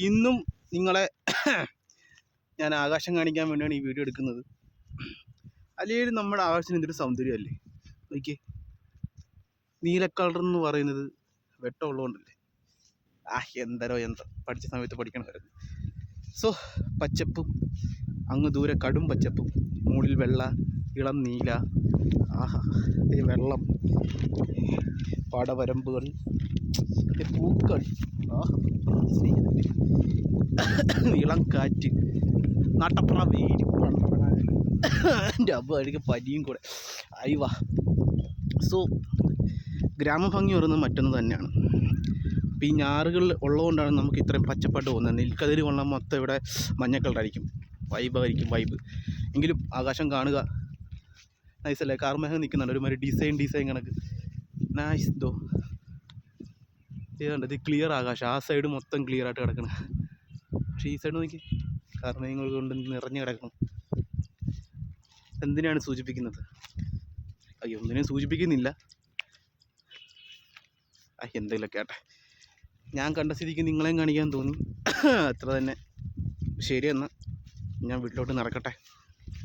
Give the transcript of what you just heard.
ഇന്നും നിങ്ങളെ ഞാൻ ആകാശം കാണിക്കാൻ വേണ്ടിയാണ് ഈ വീഡിയോ എടുക്കുന്നത്. അല്ലെങ്കിൽ നമ്മുടെ ആകാശത്തിന് എന്തൊരു സൗന്ദര്യമല്ലേ. നോക്കിയേ, നീല കളർ എന്ന് പറയുന്നത് വെട്ടമുള്ളതുകൊണ്ടല്ലേ. എന്തരോ പഠിച്ച സമയത്ത് പഠിക്കണമായിരുന്നു. സോ പച്ചപ്പും അങ്ങ് ദൂരെ കടും പച്ചപ്പും, മുകളിൽ വെള്ള, ഇളം നീല, വെള്ളം, പാടവരമ്പുകൾ, പൂക്കൾ, ഇളം കാറ്റ്, നാട്ടപ്പുറ വെയിൽ, എൻ്റെ അമ്മ പനിയും കൂടെ അയവാ. സോ ഗ്രാമഭംഗി പറയുന്നത് മറ്റൊന്ന് തന്നെയാണ്. അപ്പോൾ ഈ ഞാറുകൾ ഉള്ളതുകൊണ്ടാണ് നമുക്ക് ഇത്രയും പച്ചപ്പാട്ട് പോകുന്നത്. നെൽക്കതിര് കൊള്ളാൻ മൊത്തം ഇവിടെ മഞ്ഞ കളറായിരിക്കും, വൈബ്. എങ്കിലും ആകാശം കാണുക നൈസല്ലേ. കാർമേഘം നിൽക്കുന്നുണ്ട് ഒരുമാതിരി ഡിസൈൻ കണക്ക്. നൈസ് ദോ. ഇത് ക്ലിയർ ആകാശം. ആ സൈഡ് മൊത്തം ക്ലിയർ ആയിട്ട് കിടക്കണം. പക്ഷേ ഈ സൈഡ് നോക്കി കാർമേഘങ്ങൾ കൊണ്ട് നിറഞ്ഞു കിടക്കണം. എന്തിനാണ് സൂചിപ്പിക്കുന്നത്? ഒന്നിനും സൂചിപ്പിക്കുന്നില്ല. എന്തെങ്കിലുമൊക്കെ ആട്ടെ. ഞാൻ കണ്ട സ്ഥിതിക്ക് നിങ്ങളെയും കാണിക്കാൻ തോന്നി, അത്ര തന്നെ. ശരി, എന്നാൽ ഞാൻ വീട്ടിലോട്ട് നടക്കട്ടെ.